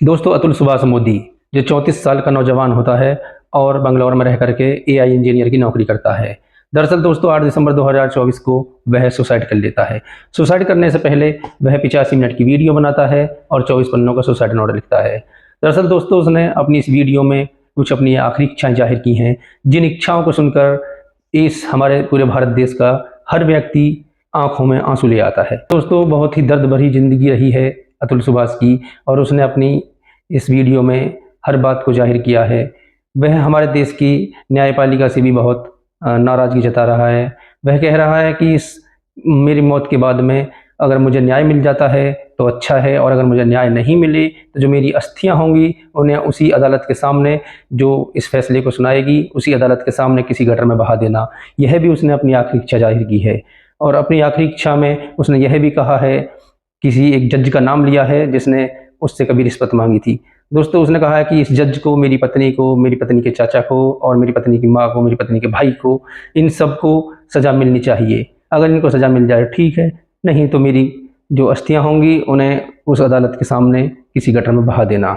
दोस्तों, अतुल सुभाष मोदी जो 34 साल का नौजवान होता है और बंगलौर में रह करके एआई इंजीनियर की नौकरी करता है। दरअसल दोस्तों 8 दिसंबर 2024 को वह सुसाइड कर लेता है। सुसाइड करने से पहले वह 85 मिनट की वीडियो बनाता है और 24 पन्नों का सुसाइड नोट लिखता है। दरअसल दोस्तों उसने अपनी इस वीडियो में कुछ अपनी आखिरी इच्छाएं जाहिर की हैं, जिन इच्छाओं को सुनकर इस हमारे पूरे भारत देश का हर व्यक्ति आंखों में आंसू ले आता है। दोस्तों बहुत ही दर्द भरी जिंदगी रही है अतुल सुभाष की, और उसने अपनी इस वीडियो में हर बात को जाहिर किया है। वह हमारे देश की न्यायपालिका से भी बहुत नाराज़गी जता रहा है। वह कह रहा है कि इस मेरी मौत के बाद में अगर मुझे न्याय मिल जाता है तो अच्छा है, और अगर मुझे न्याय नहीं मिले तो जो मेरी अस्थियां होंगी उन्हें उसी अदालत के सामने जो इस फैसले को सुनाएगी उसी अदालत के सामने किसी गटर में बहा देना। यह भी उसने अपनी आखिरी इच्छा जाहिर की है। और अपनी आखिरी इच्छा में उसने यह भी कहा है, किसी एक जज का नाम लिया है जिसने उससे कभी रिश्वत मांगी थी। दोस्तों उसने कहा है कि इस जज को, मेरी पत्नी के चाचा को, और मेरी पत्नी की माँ को, मेरी पत्नी के भाई को, इन सबको सज़ा मिलनी चाहिए। अगर इनको सज़ा मिल जाए ठीक है, नहीं तो मेरी जो अस्थियां होंगी उन्हें उस अदालत के सामने किसी गटर में बहा देना।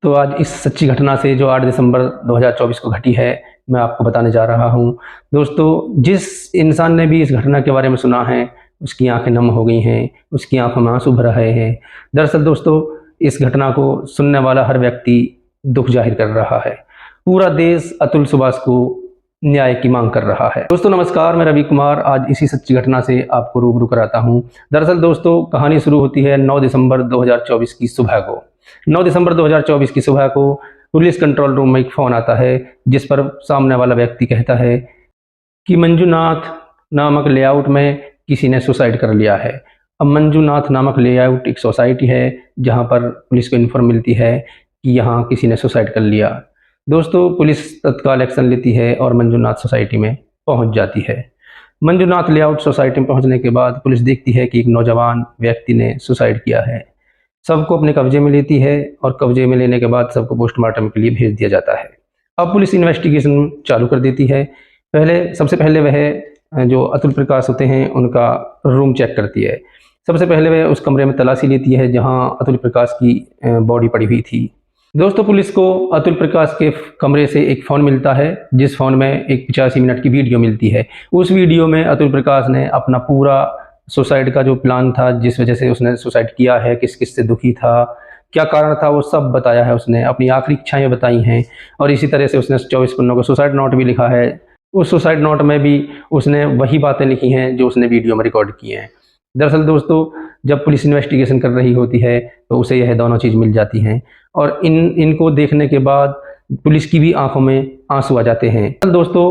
तो आज इस सच्ची घटना से जो 8 दिसंबर 2024 को घटी है, मैं आपको बताने जा रहा हूँ। दोस्तों जिस इंसान ने भी इस घटना के बारे में सुना है उसकी आंखें नम हो गई हैं, उसकी आंखों में आंसू भर रहे हैं। दरअसल दोस्तों इस घटना को सुनने वाला हर व्यक्ति दुख जाहिर कर रहा है। पूरा देश अतुल सुभाष को न्याय की मांग कर रहा है। दोस्तों नमस्कार, मैं रवि कुमार आज इसी सच्ची घटना से आपको रूबरू कराता हूँ। दरअसल दोस्तों कहानी शुरू होती है 9 दिसंबर 2024 की सुबह को। 9 दिसंबर 2024 की सुबह को पुलिस कंट्रोल रूम में एक फ़ोन आता है, जिस पर सामने वाला व्यक्ति कहता है कि मंजूनाथ नामक लेआउट में किसी ने सुसाइड कर लिया है। अब मंजूनाथ नामक लेआउट एक सोसाइटी है जहां पर पुलिस को इन्फॉर्म मिलती है कि यहां किसी ने सुसाइड कर लिया। दोस्तों पुलिस तत्काल एक्शन लेती है और मंजूनाथ सोसाइटी में पहुंच जाती है। मंजूनाथ लेआउट सोसाइटी में पहुंचने के बाद पुलिस देखती है कि एक नौजवान व्यक्ति ने सुसाइड किया है। सबको अपने कब्जे में लेती है और कब्जे में लेने के बाद सबको पोस्टमार्टम के लिए भेज दिया जाता है। अब पुलिस इन्वेस्टिगेशन चालू कर देती है। सबसे पहले वह जो अतुल प्रकाश होते हैं उनका रूम चेक करती है। सबसे पहले वह उस कमरे में तलाशी लेती है जहां अतुल प्रकाश की बॉडी पड़ी हुई थी। दोस्तों पुलिस को अतुल प्रकाश के कमरे से एक फ़ोन मिलता है, जिस फ़ोन में एक 85 मिनट की वीडियो मिलती है। उस वीडियो में अतुल प्रकाश ने अपना पूरा सुसाइड का जो प्लान था, जिस वजह से उसने सुसाइड किया है, किस किस से दुखी था, क्या कारण था, वो सब बताया है। उसने अपनी आखिरी इच्छाएं बताई हैं और इसी तरह से उसने 24 पन्नों का सुसाइड नोट भी लिखा है। उस सुसाइड नोट में भी उसने वही बातें लिखी हैं जो उसने वीडियो में रिकॉर्ड की हैं। दरअसल दोस्तों जब पुलिस इन्वेस्टिगेशन कर रही होती है तो उसे यह दोनों चीज़ मिल जाती हैं, और इनको देखने के बाद पुलिस की भी आंखों में आंसू आ जाते हैं। दोस्तों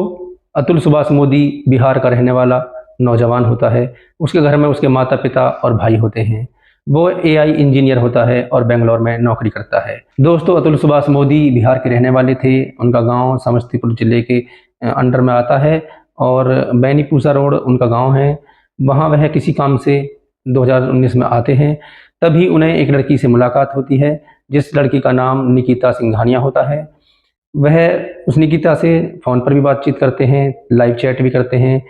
अतुल सुभाष मोदी बिहार का रहने वाला नौजवान होता है। उसके घर में उसके माता पिता और भाई होते हैं। वो एआई इंजीनियर होता है और बेंगलोर में नौकरी करता है। दोस्तों अतुल सुभाष मोदी बिहार के रहने वाले थे। उनका गांव समस्तीपुर जिले के अंडर में आता है और बैनीपूसा रोड उनका गांव है। वहां वह किसी काम से 2019 में आते हैं। तभी उन्हें एक लड़की से मुलाकात होती है, जिस लड़की का नाम निकिता सिंघानिया होता है। वह उस निकिता से फ़ोन पर भी बातचीत करते हैं, लाइव चैट भी करते हैं,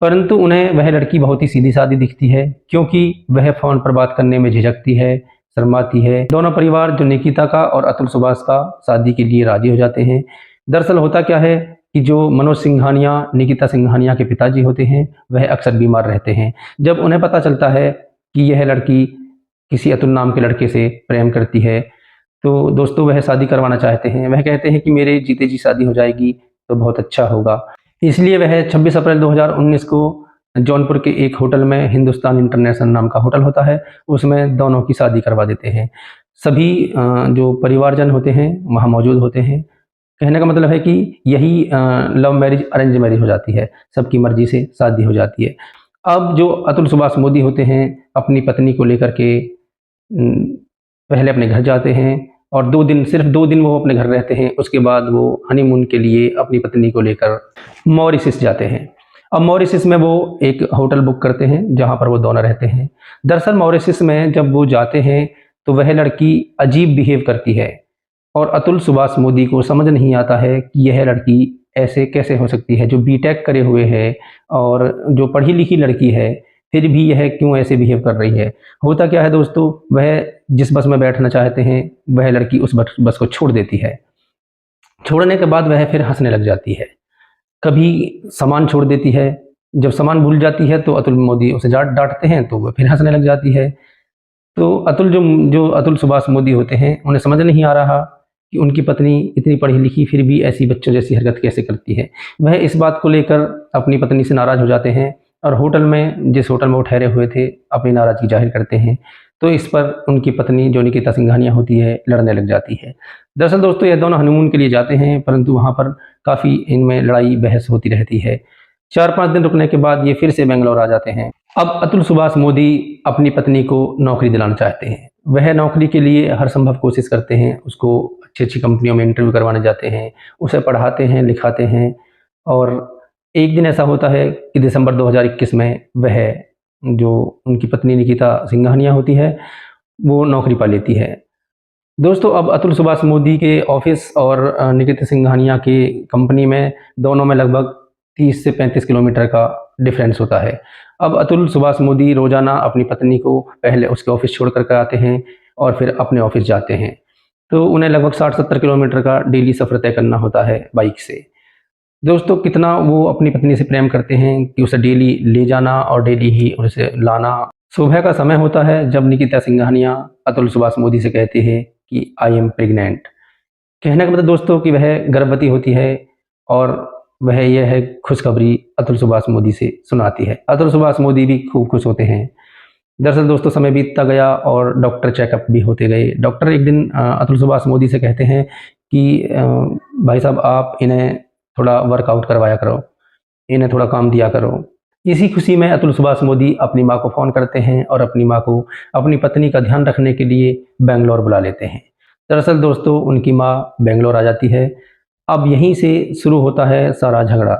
परंतु उन्हें वह लड़की बहुत ही सीधी सादी दिखती है, क्योंकि वह फ़ोन पर बात करने में झिझकती है, शर्माती है। दोनों परिवार जो निकिता का और अतुल सुभाष का शादी के लिए राजी हो जाते हैं। दरअसल होता क्या है कि जो मनोज सिंघानिया, निकिता सिंघानिया के पिताजी होते हैं, वह अक्सर बीमार रहते हैं। जब उन्हें पता चलता है कि यह लड़की किसी अतुल नाम के लड़के से प्रेम करती है, तो दोस्तों वह शादी करवाना चाहते हैं। वह कहते हैं कि मेरे जीते जी शादी हो जाएगी तो बहुत अच्छा होगा। इसलिए वह 26 अप्रैल 2019 को जौनपुर के एक होटल में, हिंदुस्तान इंटरनेशनल नाम का होटल होता है, उसमें दोनों की शादी करवा देते हैं। सभी जो परिवारजन होते हैं वहाँ मौजूद होते हैं। कहने का मतलब है कि यही लव मैरिज अरेंज मैरिज हो जाती है, सबकी मर्जी से शादी हो जाती है। अब जो अतुल सुभाष मोदी होते हैं अपनी पत्नी को लेकर के पहले अपने घर जाते हैं और 2 दिन, सिर्फ 2 दिन वो अपने घर रहते हैं। उसके बाद वो हनीमून के लिए अपनी पत्नी को लेकर मॉरिशस जाते हैं। अब मॉरिशस में वो एक होटल बुक करते हैं जहाँ पर वो दोनों रहते हैं। दरअसल मॉरिशस में जब वो जाते हैं तो वह लड़की अजीब बिहेव करती है और अतुल सुभाष मोदी को समझ नहीं आता है कि यह लड़की ऐसे कैसे हो सकती है, जो बीटेक करे हुए है और जो पढ़ी लिखी लड़की है, फिर भी यह क्यों ऐसे बिहेव कर रही है। होता क्या है दोस्तों, वह जिस बस में बैठना चाहते हैं वह लड़की उस बस को छोड़ देती है। छोड़ने के बाद वह फिर हंसने लग जाती है। कभी सामान छोड़ देती है, जब सामान भूल जाती है तो अतुल मोदी उसे डांटते हैं तो वह फिर हंसने लग जाती है। तो अतुल जो अतुल सुभाष मोदी होते हैं उन्हें समझ नहीं आ रहा कि उनकी पत्नी इतनी पढ़ी लिखी फिर भी ऐसी बच्चों जैसी हरकत कैसे करती है। वह इस बात को लेकर अपनी पत्नी से नाराज़ हो जाते हैं और होटल में, जिस होटल में वो ठहरे हुए थे, अपनी नाराज़गी जाहिर करते हैं। तो इस पर उनकी पत्नी जो निकिता सिंघानिया होती है लड़ने लग जाती है। दरअसल दोस्तों ये दोनों हनीमून के लिए जाते हैं, परंतु वहाँ पर काफ़ी इनमें लड़ाई बहस होती रहती है। 4-5 दिन रुकने के बाद ये फिर से बेंगलोर आ जाते हैं। अब अतुल सुभाष मोदी अपनी पत्नी को नौकरी दिलाना चाहते हैं। वह नौकरी के लिए हर संभव कोशिश करते हैं, उसको अच्छी-अच्छी कंपनियों में इंटरव्यू करवाने जाते हैं, उसे पढ़ाते हैं, लिखाते हैं। और एक दिन ऐसा होता है कि दिसंबर 2021 में वह जो उनकी पत्नी निकिता सिंघानिया होती है, वो नौकरी पा लेती है। दोस्तों अब अतुल सुभाष मोदी के ऑफिस और निकिता सिंघानिया की कंपनी में, दोनों में लगभग 30 से 35 किलोमीटर का डिफरेंस होता है। अब अतुल सुभाष मोदी रोज़ाना अपनी पत्नी को पहले उसके ऑफिस छोड़ कर आते हैं और फिर अपने ऑफिस जाते हैं। तो उन्हें लगभग 60-70 किलोमीटर का डेली सफ़र तय करना होता है बाइक से। दोस्तों कितना वो अपनी पत्नी से प्रेम करते हैं कि उसे डेली ले जाना और डेली ही उसे लाना। सुबह का समय होता है जब निकिता सिंघानिया अतुल सुभाष मोदी से कहती है कि आई एम प्रेग्नेंट। कहने का मतलब दोस्तों कि वह गर्भवती होती है और वह यह है खुशखबरी अतुल सुभाष मोदी से सुनाती है। अतुल सुभाष मोदी भी खूब खुश होते हैं। दरअसल दोस्तों समय बीतता गया और डॉक्टर चेकअप भी होते गए। डॉक्टर एक दिन अतुल सुभाष मोदी से कहते हैं कि भाई साहब आप इन्हें थोड़ा वर्कआउट करवाया करो, इन्हें थोड़ा काम दिया करो। इसी खुशी में अतुल सुभाष मोदी अपनी माँ को फ़ोन करते हैं और अपनी माँ को अपनी पत्नी का ध्यान रखने के लिए बेंगलोर बुला लेते हैं। दरअसल दोस्तों उनकी माँ बेंगलोर आ जाती है। अब यहीं से शुरू होता है सारा झगड़ा।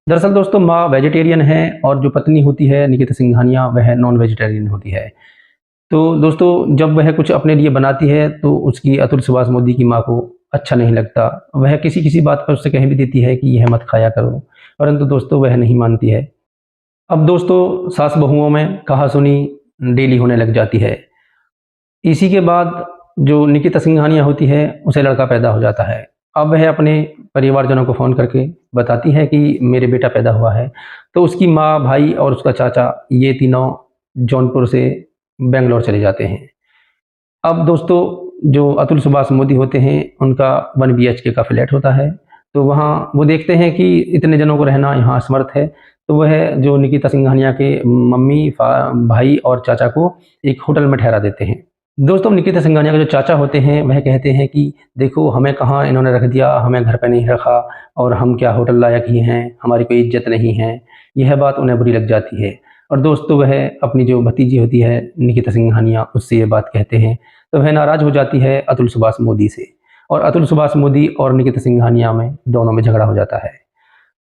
दरअसल दोस्तों माँ वेजिटेरियन है और जो पत्नी होती है निकिता सिंघानिया वह नॉन वेजिटेरियन होती है। तो दोस्तों जब वह कुछ अपने लिए बनाती है तो उसकी अतुल सुभाष मोदी की माँ को अच्छा नहीं लगता। वह किसी बात पर उससे कह भी देती है कि यह मत खाया करो, परंतु दोस्तों वह नहीं मानती है। अब दोस्तों सास बहुओं में कहा-सुनी डेली होने लग जाती है। इसी के बाद जो निकिता सिंघानिया होती है उसे लड़का पैदा हो जाता है। अब वह अपने परिवारजनों को फ़ोन करके बताती है कि मेरे बेटा पैदा हुआ है। तो उसकी माँ, भाई और उसका चाचा ये तीनों जौनपुर से बेंगलोर चले जाते हैं। अब दोस्तों जो अतुल सुभाष मोदी होते हैं उनका 1 बीएचके का फ्लैट होता है। तो वहाँ वो देखते हैं कि इतने जनों को रहना यहाँ असमर्थ है। तो वह जो निकिता सिंघानिया के मम्मी, भाई और चाचा को एक होटल में ठहरा देते हैं। दोस्तों निकिता सिंघानिया के जो चाचा होते हैं वह कहते हैं कि देखो हमें कहाँ इन्होंने रख दिया, हमें घर पे नहीं रखा और हम क्या होटल लायक ही हैं, हमारी कोई इज्जत नहीं है। यह बात उन्हें बुरी लग जाती है और दोस्तों वह अपनी जो भतीजी होती है निकिता सिंघानिया उससे ये बात कहते हैं। तो वह नाराज़ हो जाती है अतुल सुभाष मोदी से और अतुल सुभाष मोदी और निकिता सिंघानिया में दोनों में झगड़ा हो जाता है।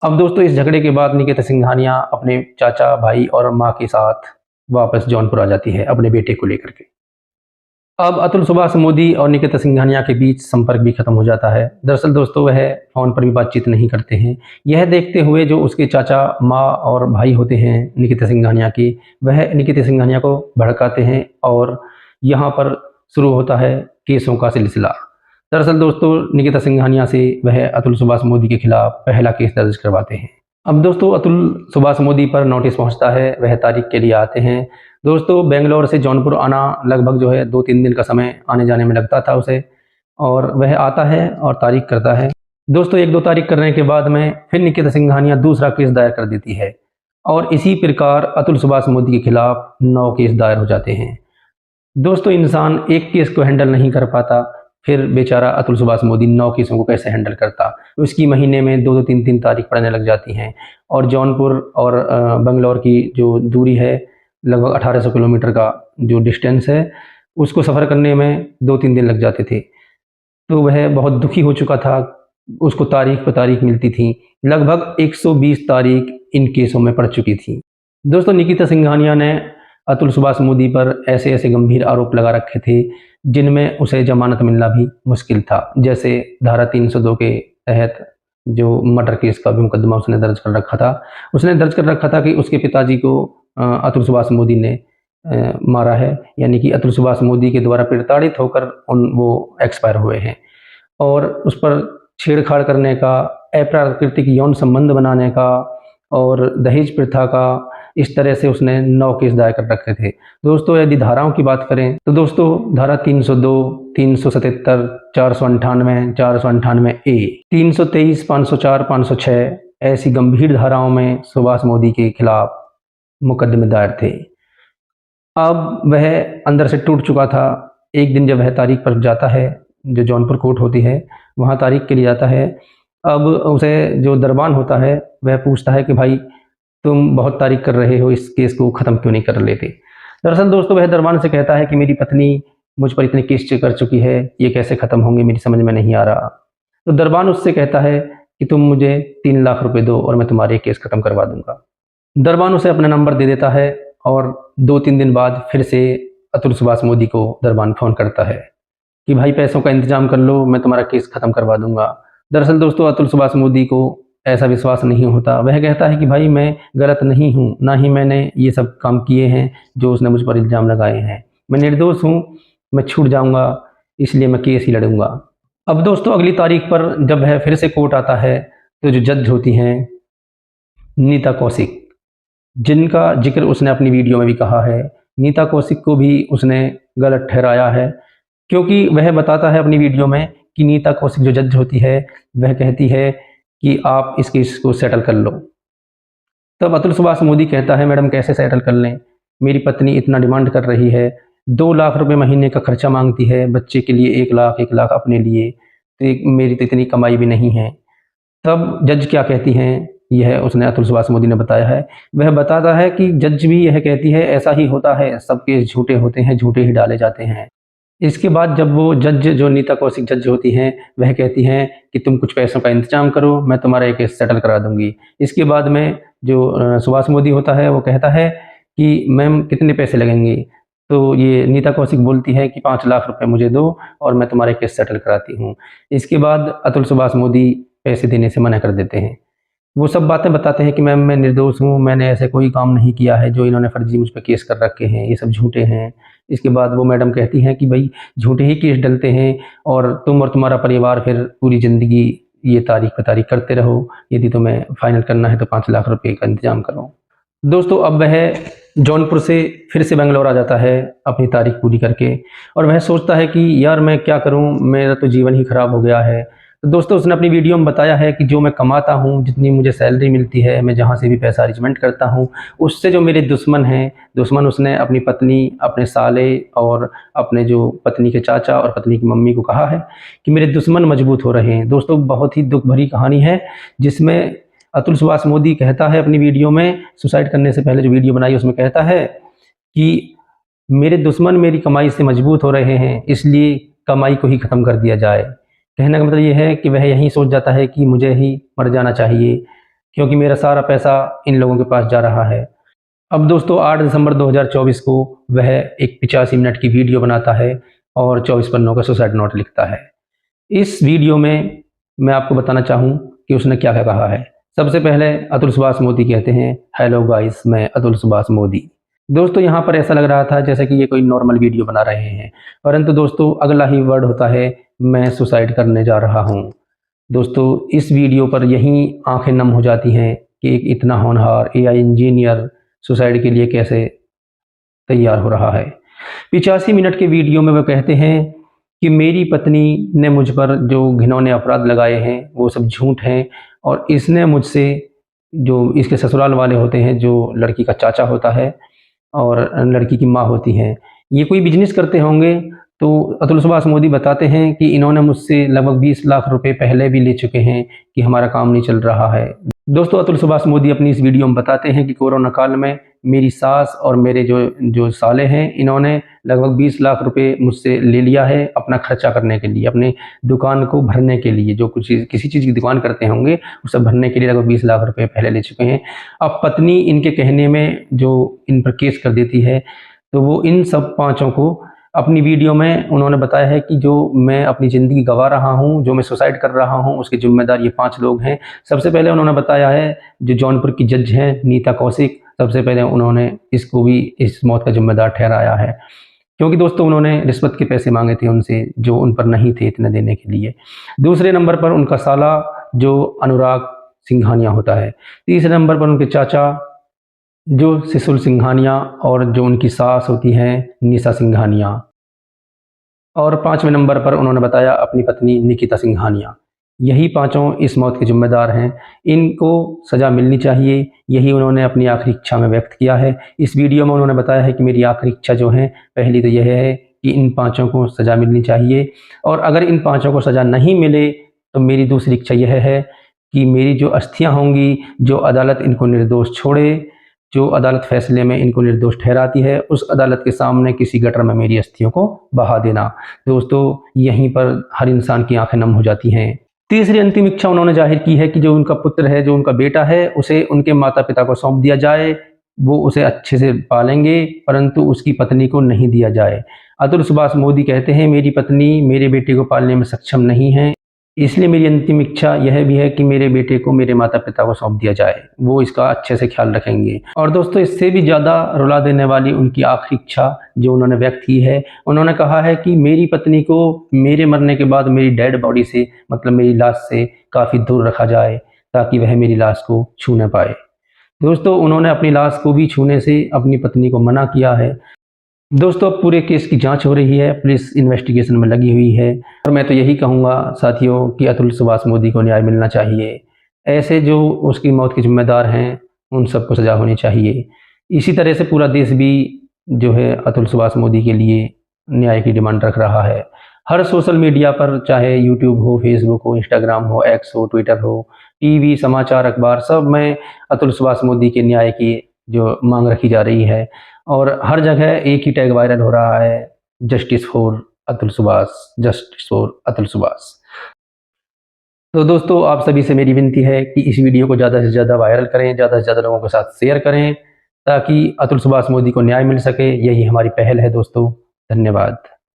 अब दोस्तों इस झगड़े के बाद निकिता सिंघानिया अपने चाचा, भाई और माँ के साथ वापस जौनपुर आ जाती है अपने बेटे को लेकर के। अब अतुल सुभाष मोदी और निकिता सिंघानिया के बीच संपर्क भी खत्म हो जाता है। दरअसल दोस्तों वह फ़ोन पर भी बातचीत नहीं करते हैं। यह देखते हुए जो उसके चाचा, माँ और भाई होते हैं निकिता सिंघानिया के, वह निकिता सिंघानिया को भड़काते हैं और यहाँ पर शुरू होता है केसों का सिलसिला। दरअसल दोस्तों निकिता सिंघानिया से वह अतुल सुभाष मोदी के खिलाफ पहला केस दर्ज करवाते हैं। अब दोस्तों अतुल सुभाष मोदी पर नोटिस पहुंचता है, वह तारीख के लिए आते हैं। दोस्तों बेंगलोर से जौनपुर आना लगभग जो है 2-3 दिन का समय आने जाने में लगता था उसे, और वह आता है और तारीख करता है। दोस्तों 1-2 तारीख करने के बाद में फिर निकिता सिंघानिया दूसरा केस दायर कर देती है और इसी प्रकार अतुल सुभाष मोदी के खिलाफ 9 केस दायर हो जाते हैं। दोस्तों इंसान एक केस को हैंडल नहीं कर पाता, फिर बेचारा अतुल सुभाष मोदी 9 केसों को कैसे हैंडल करता। उसकी महीने में 2-2 3-3 तारीख पड़ने लग जाती हैं और जौनपुर और बंगलौर की जो दूरी है लगभग 1800 किलोमीटर का जो डिस्टेंस है, उसको सफ़र करने में 2-3 दिन लग जाते थे। तो वह बहुत दुखी हो चुका था, उसको तारीख पर तारीख मिलती थी। लगभग 120 तारीख इन केसों में पड़ चुकी थी। दोस्तों निकिता सिंघानिया ने अतुल सुभाष मोदी पर ऐसे ऐसे गंभीर आरोप लगा रखे थे जिनमें उसे जमानत मिलना भी मुश्किल था। जैसे धारा 302 के तहत जो मर्डर केस का भी मुकदमा उसने दर्ज कर रखा था। उसने दर्ज कर रखा था कि उसके पिताजी को अतुल सुभाष मोदी ने मारा है, यानी कि अतुल सुभाष मोदी के द्वारा प्रताड़ित होकर वो एक्सपायर हुए हैं। और उस पर छेड़छाड़ करने का, अप्राकृतिक यौन संबंध बनाने का और दहेज प्रथा का, इस तरह से उसने 9 केस दायर कर रखे थे। दोस्तों यदि धाराओं की बात करें तो दोस्तों धारा 302, 377, 498, 498 ए, 323, 504, 506 ऐसी गंभीर धाराओं में सुभाष मोदी के खिलाफ मुकदमे दायर थे। अब वह अंदर से टूट चुका था। एक दिन जब वह तारीख पर जाता है, जो जौनपुर कोर्ट होती है, वहाँ तारीख के लिए जाता है। अब उसे जो दरबान होता है वह पूछता है कि भाई तुम बहुत तारीख कर रहे हो, इस केस को ख़त्म क्यों नहीं कर लेते। दरअसल दोस्तों वह दरबान से कहता है कि मेरी पत्नी मुझ पर इतने केस कर चुकी है, ये कैसे ख़त्म होंगे, मेरी समझ में नहीं आ रहा। तो दरबान उससे कहता है कि तुम मुझे 3 लाख रुपए दो और मैं तुम्हारे केस ख़त्म करवा दूंगा। दरबान उसे अपना नंबर दे देता है और 2-3 दिन बाद फिर से अतुल सुभाष मोदी को दरबान फ़ोन करता है कि भाई पैसों का इंतजाम कर लो, मैं तुम्हारा केस ख़त्म करवा दूंगा। दरअसल दोस्तों अतुल सुभाष मोदी को ऐसा विश्वास नहीं होता। वह कहता है कि भाई मैं गलत नहीं हूँ, ना ही मैंने ये सब काम किए हैं जो उसने मुझ पर इल्ज़ाम लगाए हैं। मैं निर्दोष हूँ, मैं छूट जाऊँगा, इसलिए मैं केस ही लड़ूंगा। अब दोस्तों अगली तारीख पर जब वह फिर से कोर्ट आता है तो जो जज होती हैं नीता कौशिक, जिनका जिक्र उसने अपनी वीडियो में भी कहा है, नीता कौशिक को भी उसने गलत ठहराया है, क्योंकि वह बताता है अपनी वीडियो में कि नीता कौशिक जो जज होती है वह कहती है कि आप इस केस को सेटल कर लो। तब अतुल सुभाष मोदी कहता है मैडम कैसे सेटल कर लें, मेरी पत्नी इतना डिमांड कर रही है, 2 लाख रुपए महीने का खर्चा मांगती है, बच्चे के लिए 1 लाख 1 लाख अपने लिए, तो मेरी तो इतनी कमाई भी नहीं है। तब जज क्या कहती हैं, यह उसने अतुल सुभाष मोदी ने बताया है। वह बताता है कि जज भी यह कहती है ऐसा ही होता है, सब केस झूठे होते हैं, झूठे ही डाले जाते हैं। इसके बाद जब वो जज जो नीता कौशिक जज होती हैं वह कहती हैं कि तुम कुछ पैसों का इंतजाम करो, मैं तुम्हारा ये केस सेटल करा दूंगी। इसके बाद में जो सुभाष मोदी होता है वो कहता है कि मैम कितने पैसे लगेंगे, तो ये नीता कौशिक बोलती है कि 5 लाख रुपए मुझे दो और मैं तुम्हारे केस सेटल कराती हूँ। इसके बाद अतुल सुभाष मोदी पैसे देने से मना कर देते हैं। वो सब बातें बताते हैं कि मैम मैं निर्दोष हूँ, मैंने ऐसे कोई काम नहीं किया है, जो इन्होंने फर्जी मुझ पर केस कर रखे हैं ये सब झूठे हैं। इसके बाद वो मैडम कहती हैं कि भाई झूठे ही केस डलते हैं और तुम और तुम्हारा परिवार फिर पूरी ज़िंदगी ये तारीख पे तारीख करते रहो, यदि तुम्हें फाइनल करना है तो 5 लाख रुपए का इंतजाम करो। दोस्तों अब वह जौनपुर से फिर से बेंगलोर आ जाता है अपनी तारीख पूरी करके, और वह सोचता है कि यार मैं क्या करूं, मेरा तो जीवन ही खराब हो गया है। तो दोस्तों उसने अपनी वीडियो में बताया है कि जो मैं कमाता हूं, जितनी मुझे सैलरी मिलती है, मैं जहां से भी पैसा अरेंजमेंट करता हूं, उससे जो मेरे दुश्मन हैं, दुश्मन उसने अपनी पत्नी, अपने साले और अपने जो पत्नी के चाचा और पत्नी की मम्मी को कहा है कि मेरे दुश्मन मजबूत हो रहे हैं। दोस्तों बहुत ही दुख भरी कहानी है, जिसमें अतुल सुभाष मोदी कहता है अपनी वीडियो में, सुसाइड करने से पहले जो वीडियो बनाई उसमें कहता है कि मेरे दुश्मन मेरी कमाई से मजबूत हो रहे हैं, इसलिए कमाई को ही ख़त्म कर दिया जाए। कहने का मतलब ये है कि वह यही सोच जाता है कि मुझे ही मर जाना चाहिए, क्योंकि मेरा सारा पैसा इन लोगों के पास जा रहा है। अब दोस्तों 8 दिसंबर 2024 को वह एक 85 मिनट की वीडियो बनाता है और 24 पन्नों का सुसाइड नोट लिखता है। इस वीडियो में मैं आपको बताना चाहूँ कि उसने क्या क्या कहा है। सबसे पहले अतुल सुभाष मोदी कहते हैं, हेलो गाइस, मैं अतुल सुभाष मोदी। दोस्तों यहाँ पर ऐसा लग रहा था जैसे कि ये कोई नॉर्मल वीडियो बना रहे हैं, परंतु दोस्तों अगला ही वर्ड होता है, मैं सुसाइड करने जा रहा हूँ। दोस्तों इस वीडियो पर यहीं आंखें नम हो जाती हैं कि एक इतना होनहार एआई इंजीनियर सुसाइड के लिए कैसे तैयार हो रहा है। 85 मिनट के वीडियो में वो कहते हैं कि मेरी पत्नी ने मुझ पर जो घिनौने अपराध लगाए हैं वो सब झूठ हैं, और इसने मुझसे, जो इसके ससुराल वाले होते हैं, जो लड़की का चाचा होता है और लड़की की माँ होती हैं, ये कोई बिजनेस करते होंगे। तो अतुल सुभाष मोदी बताते हैं कि इन्होंने मुझसे लगभग 20 लाख रुपए पहले भी ले चुके हैं कि हमारा काम नहीं चल रहा है। दोस्तों अतुल सुभाष मोदी अपनी इस वीडियो में बताते हैं कि कोरोना काल में मेरी सास और मेरे जो साले हैं, इन्होंने लगभग 20 लाख रुपए मुझसे ले लिया है अपना खर्चा करने के लिए, अपने दुकान को भरने के लिए, जो कुछ किसी चीज़ की दुकान करते होंगे उसे भरने के लिए लगभग 20 लाख रुपए पहले ले चुके हैं। अब पत्नी इनके कहने में जो इन पर केस कर देती है, तो वो इन सब पाँचों को अपनी वीडियो में उन्होंने बताया है कि जो मैं अपनी ज़िंदगी गंवा रहा हूँ, जो मैं सुसाइड कर रहा हूँ, उसके जिम्मेदार ये 5 लोग हैं। सबसे पहले उन्होंने बताया है जो जौनपुर की जज हैं नीता कौशिक, सबसे पहले उन्होंने इसको भी इस मौत का जिम्मेदार ठहराया है, क्योंकि दोस्तों उन्होंने रिश्वत के पैसे मांगे थे उनसे, जो उन पर नहीं थे इतने देने के लिए। दूसरे नंबर पर उनका साला जो अनुराग सिंघानिया होता है। तीसरे नंबर पर उनके चाचा जो सिसुल सिंघानिया, और जो उनकी सास होती हैं निशा सिंघानिया। और पाँचवें नंबर पर उन्होंने बताया अपनी पत्नी निकिता सिंघानिया। यही पांचों इस मौत के जिम्मेदार हैं। इनको सज़ा मिलनी चाहिए, यही उन्होंने अपनी आखिरी इच्छा में व्यक्त किया है। इस वीडियो में उन्होंने बताया है कि मेरी आखिरी इच्छा जो है, पहली तो यह है कि इन पांचों को सज़ा मिलनी चाहिए, और अगर इन पांचों को सज़ा नहीं मिले तो मेरी दूसरी इच्छा यह है कि मेरी जो अस्थियां होंगी, जो अदालत इनको निर्दोष छोड़े, जो अदालत फैसले में इनको निर्दोष ठहराती है, उस अदालत के सामने किसी गटर में मेरी अस्थियों को बहा देना। दोस्तों यहीं पर हर इंसान की आंखें नम हो जाती हैं। तीसरी अंतिम इच्छा उन्होंने जाहिर की है कि जो उनका पुत्र है, जो उनका बेटा है, उसे उनके माता पिता को सौंप दिया जाए। वो उसे अच्छे से पालेंगे, परंतु उसकी पत्नी को नहीं दिया जाए। अतुल सुभाष मोदी कहते हैं मेरी पत्नी मेरे बेटे को पालने में सक्षम नहीं है, इसलिए मेरी अंतिम इच्छा यह भी है कि मेरे बेटे को मेरे माता पिता को सौंप दिया जाए, वो इसका अच्छे से ख्याल रखेंगे। और दोस्तों इससे भी ज़्यादा रुला देने वाली उनकी आखिरी इच्छा जो उन्होंने व्यक्त की है, उन्होंने कहा है कि मेरी पत्नी को मेरे मरने के बाद मेरी डेड बॉडी से, मतलब मेरी लाश से काफ़ी दूर रखा जाए, ताकि वह मेरी लाश को छू न पाए। दोस्तों उन्होंने अपनी लाश को भी छूने से अपनी पत्नी को मना किया है। दोस्तों पूरे केस की जांच हो रही है, पुलिस इन्वेस्टिगेशन में लगी हुई है, और मैं तो यही कहूँगा साथियों कि अतुल सुभाष मोदी को न्याय मिलना चाहिए। ऐसे जो उसकी मौत के जिम्मेदार हैं उन सबको सज़ा होनी चाहिए। इसी तरह से पूरा देश भी जो है अतुल सुभाष मोदी के लिए न्याय की डिमांड रख रहा है। हर सोशल मीडिया पर, चाहे यूट्यूब हो, फेसबुक हो, इंस्टाग्राम हो, एक्स हो, ट्विटर हो, टीवी, समाचार, अखबार, सब में अतुल सुभाष मोदी के न्याय की जो मांग रखी जा रही है, और हर जगह एक ही टैग वायरल हो रहा है, justice for Atul Subhash, justice for Atul Subhash. तो दोस्तों आप सभी से मेरी विनती है कि इस वीडियो को ज़्यादा से ज़्यादा वायरल करें, ज़्यादा से ज़्यादा लोगों के साथ शेयर करें, ताकि अतुल सुभाष मोदी को न्याय मिल सके। यही हमारी पहल है दोस्तों। धन्यवाद।